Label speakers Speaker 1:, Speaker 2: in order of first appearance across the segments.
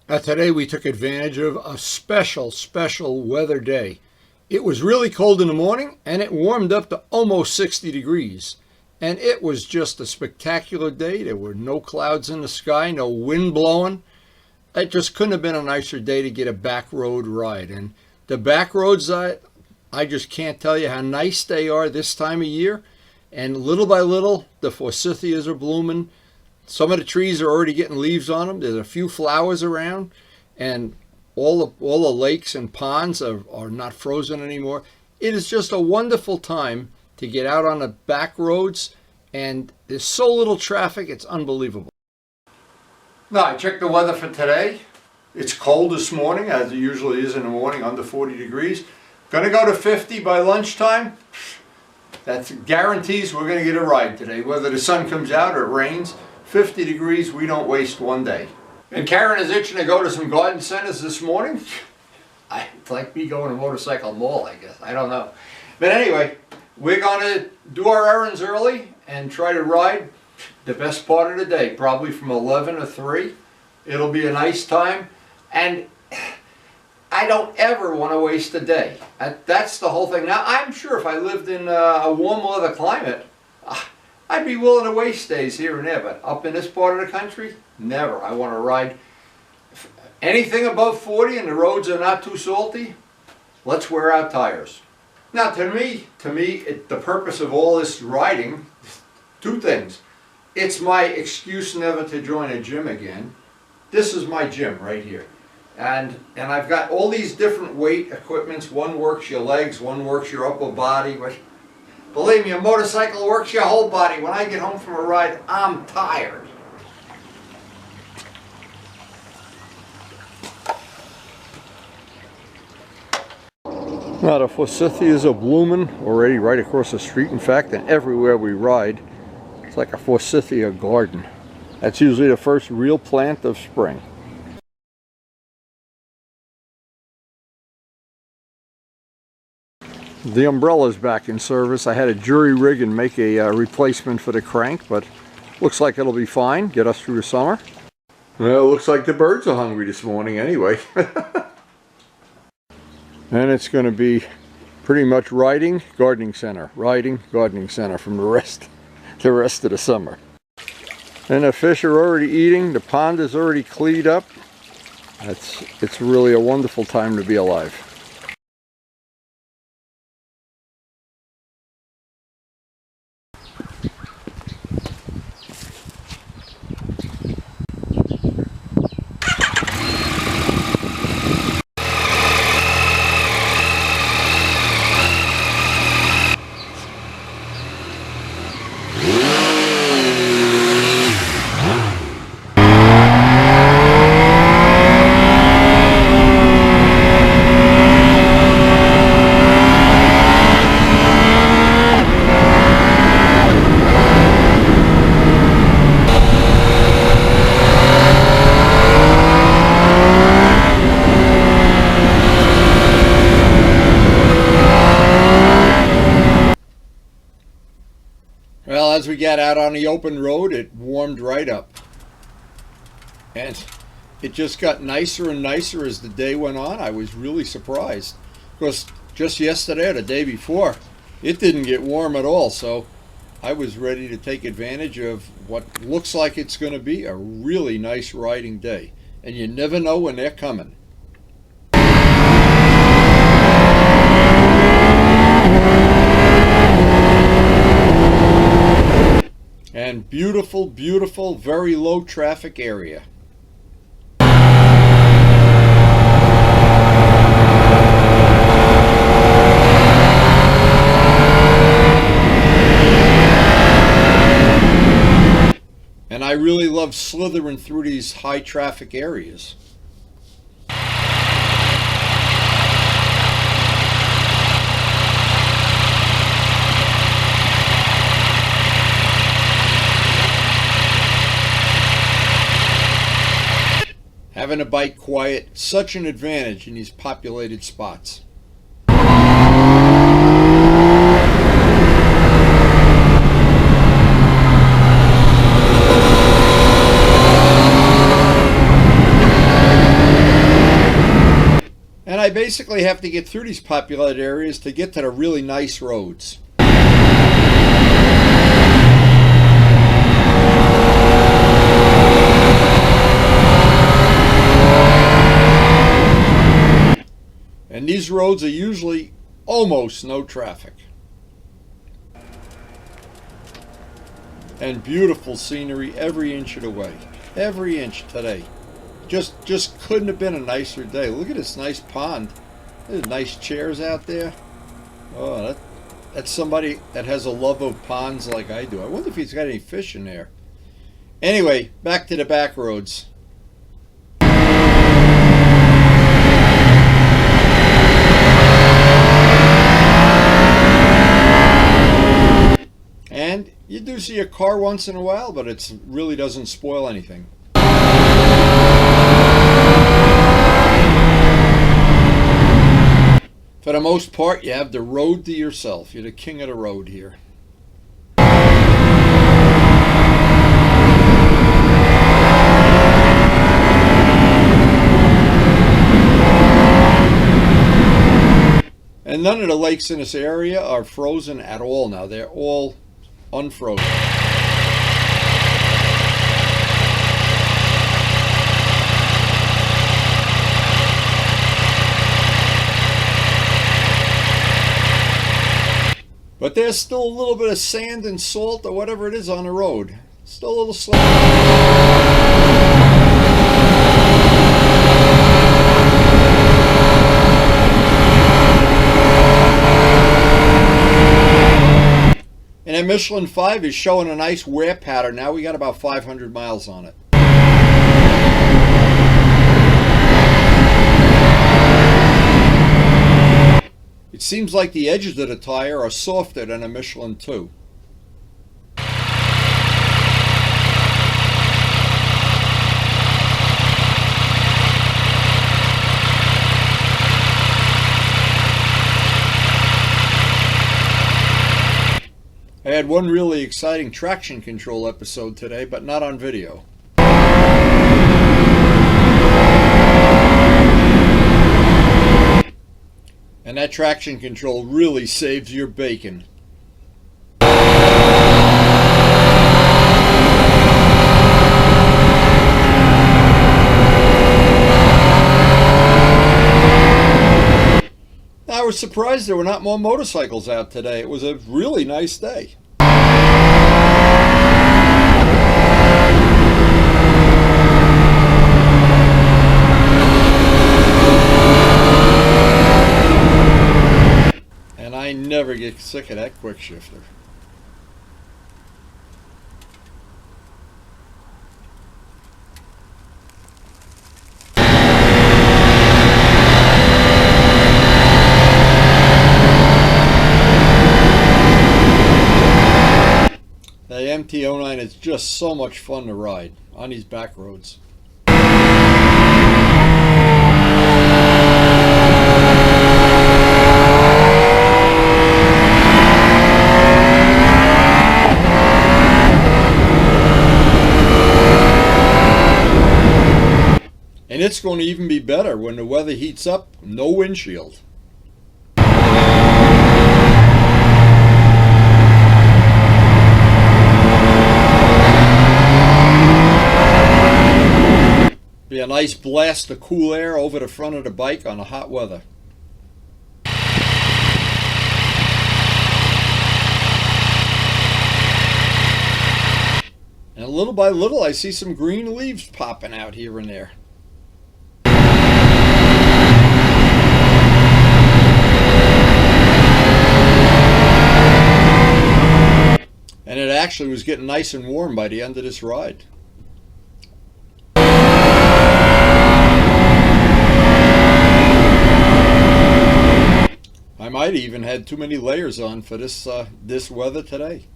Speaker 1: Today we took advantage of a special weather day. It was really cold in the morning and it warmed up to almost 60 degrees. And it was just a spectacular day. There were no clouds in the sky, no wind blowing. It just couldn't have been a nicer day to get a back road ride. And the back roads, I just can't tell you how nice they are this time of year. And little by little, the forsythias are blooming. Some of the trees are already getting leaves on them. There's a few flowers around, and all the lakes and ponds are not frozen anymore. It is just a wonderful time to get out on the back roads, and there's so little traffic, it's unbelievable. Now, I checked the weather for today. It's cold this morning, as it usually is in the morning, under 40 degrees. Gonna go to 50 by lunchtime. That guarantees we're gonna get a ride today, whether the sun comes out or it rains. 50 degrees, we don't waste one day. And Karen is itching to go to some garden centers this morning. It's like me going to motorcycle mall, I guess. I don't know. But anyway, we're going to do our errands early and try to ride the best part of the day, probably from 11 to 3. It'll be a nice time. And I don't ever want to waste a day. That's the whole thing. Now, I'm sure if I lived in a warm weather climate, I'd be willing to waste days here and there, but up in this part of the country, never. I want to ride anything above 40 and the roads are not too salty. Let's wear out tires. Now, to me, the purpose of all this riding, two things. It's my excuse never to join a gym again. This is my gym right here. And I've got all these different weight equipments. One works your legs, one works your upper body. But believe me, a motorcycle works your whole body. When I get home from a ride, I'm tired. Now the forsythias are blooming already right across the street. In fact, and everywhere we ride, it's like a forsythia garden. That's usually the first real plant of spring. The umbrella's back in service. I had a jury rig and make a replacement for the crank, but looks like it'll be fine. Get us through the summer. Well, it looks like the birds are hungry this morning anyway. And it's going to be pretty much riding, gardening center from the rest of the summer. And the fish are already eating. The pond is already cleaned up. It's really a wonderful time to be alive. Well, as we got out on the open road, it warmed right up. And it just got nicer and nicer as the day went on. I was really surprised. Because just yesterday or the day before, it didn't get warm at all. So I was ready to take advantage of what looks like it's going to be a really nice riding day. And you never know when they're coming. And beautiful, very low traffic area. And I really love slithering through these high traffic areas. Having a bike quiet, such an advantage in these populated spots. I basically have to get through these populated areas to get to the really nice roads. And these roads are usually almost no traffic. And beautiful scenery every inch of the way. Every inch today. Just couldn't have been a nicer day. Look at this nice pond. There's nice chairs out there. Oh, that's somebody that has a love of ponds like I do. I wonder if he's got any fish in there. Anyway, back to the back roads. And you do see a car once in a while, but it really doesn't spoil anything. For the most part, you have the road to yourself. You're the king of the road here. And none of the lakes in this area are frozen at all now. They're all unfrozen. But there's still a little bit of sand and salt or whatever it is on the road. Still a little slow. And that Michelin 5 is showing a nice wear pattern. Now we got about 500 miles on it. It seems like the edges of the tire are softer than a Michelin 2. I had one really exciting traction control episode today, but not on video. And that traction control really saves your bacon. I was surprised there were not more motorcycles out today. It was a really nice day. And I never get sick of that quick shifter. The MT-09 is just so much fun to ride on these back roads. And it's going to even be better when the weather heats up, no windshield. Be a nice blast of cool air over the front of the bike on the hot weather. And little by little I see some green leaves popping out here and there. And it actually was getting nice and warm by the end of this ride. I might have even had too many layers on for this weather today.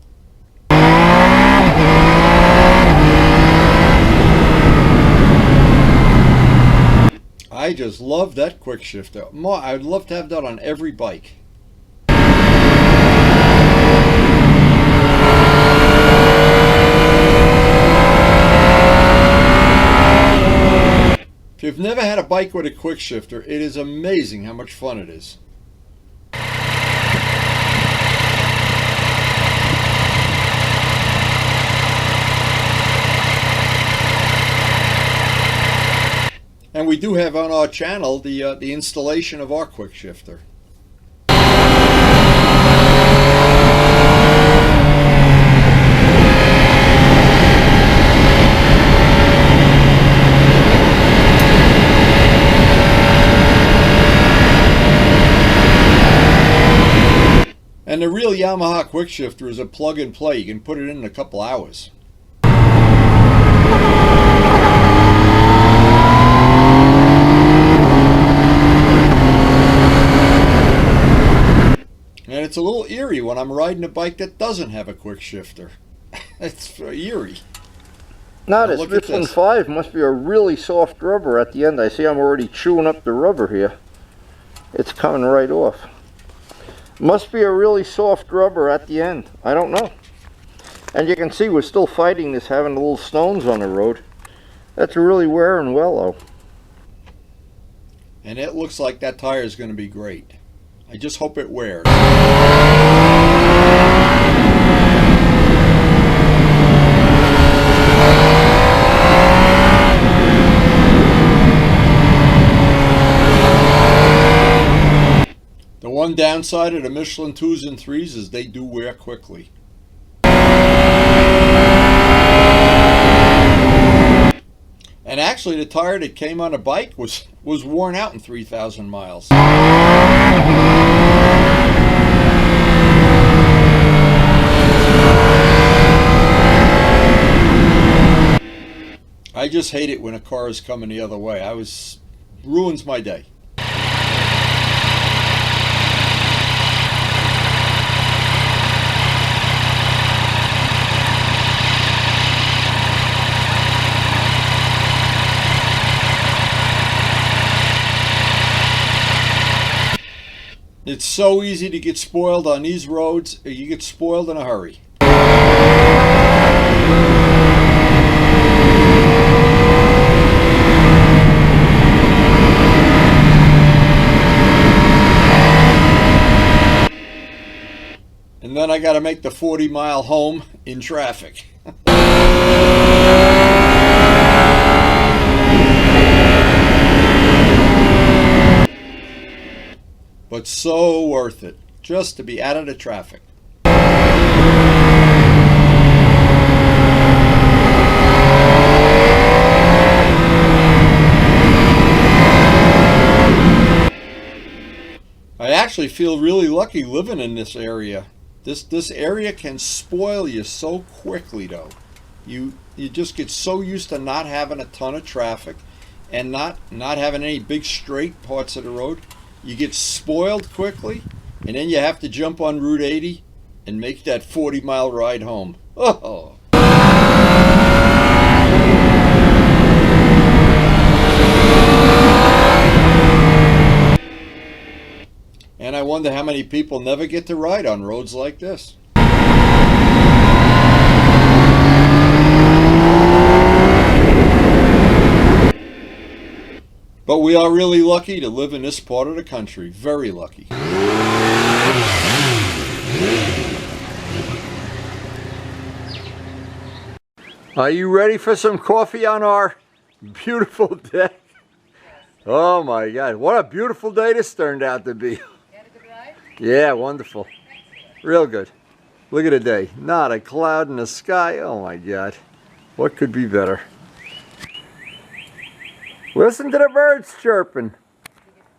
Speaker 1: I just love that quick shifter. I'd love to have that on every bike. If you've never had a bike with a quick shifter, it is amazing how much fun it is. And we do have on our channel the installation of our quick shifter. And the real Yamaha quick shifter is a plug and play. You can put it in a couple hours. And it's a little eerie when I'm riding a bike that doesn't have a quick shifter. It's eerie.
Speaker 2: Now this Michelin 5 must be a really soft rubber at the end. I see I'm already chewing up the rubber here. It's coming right off. Must be a really soft rubber at the end. I don't know. And you can see we're still fighting this, having little stones on the road. That's really wearing well though.
Speaker 1: And it looks like that tire is going to be great. I just hope it wears. The one downside of the Michelin 2s and 3s is they do wear quickly. And actually the tire that came on a bike was worn out in 3,000 miles. I just hate it when a car is coming the other way. Ruins my day. It's so easy to get spoiled on these roads. You get spoiled in a hurry. And then I got to make the 40-mile home in traffic. But so worth it, just to be out of the traffic. I actually feel really lucky living in this area. This area can spoil you so quickly though. You just get so used to not having a ton of traffic and not having any big straight parts of the road. You get spoiled quickly, and then you have to jump on Route 80 and make that 40-mile ride home. Oh. And I wonder how many people never get to ride on roads like this. But we are really lucky to live in this part of the country. Very lucky. Are you ready for some coffee on our beautiful day? Oh my God, what a beautiful day this turned out to be. You had a good ride? Yeah, wonderful. Real good. Look at the day. Not a cloud in the sky. Oh my God. What could be better? Listen to the birds chirping.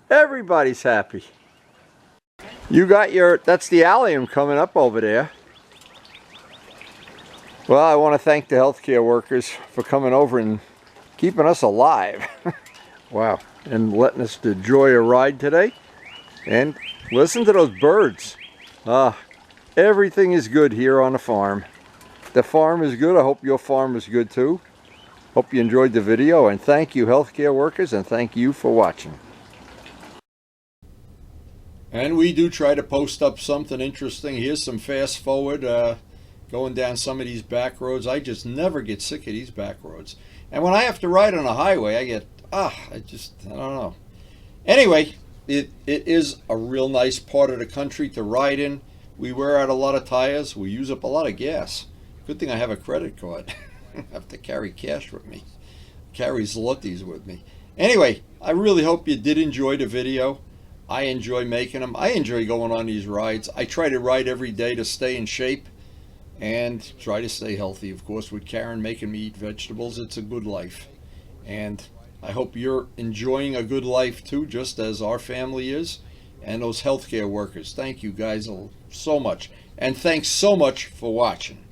Speaker 1: Everybody's happy. You got that's the allium coming up over there. Well, I want to thank the healthcare workers for coming over and keeping us alive. Wow. And letting us enjoy a ride today. And listen to those birds. Everything is good here on the farm. The farm is good. I hope your farm is good too. Hope you enjoyed the video, and thank you healthcare workers, and thank you for watching. And we do try to post up something interesting. Here's some fast forward going down some of these back roads. I just never get sick of these back roads. And when I have to ride on a highway, I don't know. Anyway, it is a real nice part of the country to ride in. We wear out a lot of tires. We use up a lot of gas. Good thing I have a credit card. I have to carry cash with me. Carry zlotys with me. Anyway, I really hope you did enjoy the video. I enjoy making them. I enjoy going on these rides. I try to ride every day to stay in shape and try to stay healthy. Of course, with Karen making me eat vegetables, it's a good life. And I hope you're enjoying a good life too, just as our family is, and those healthcare workers. Thank you guys so much. And thanks so much for watching.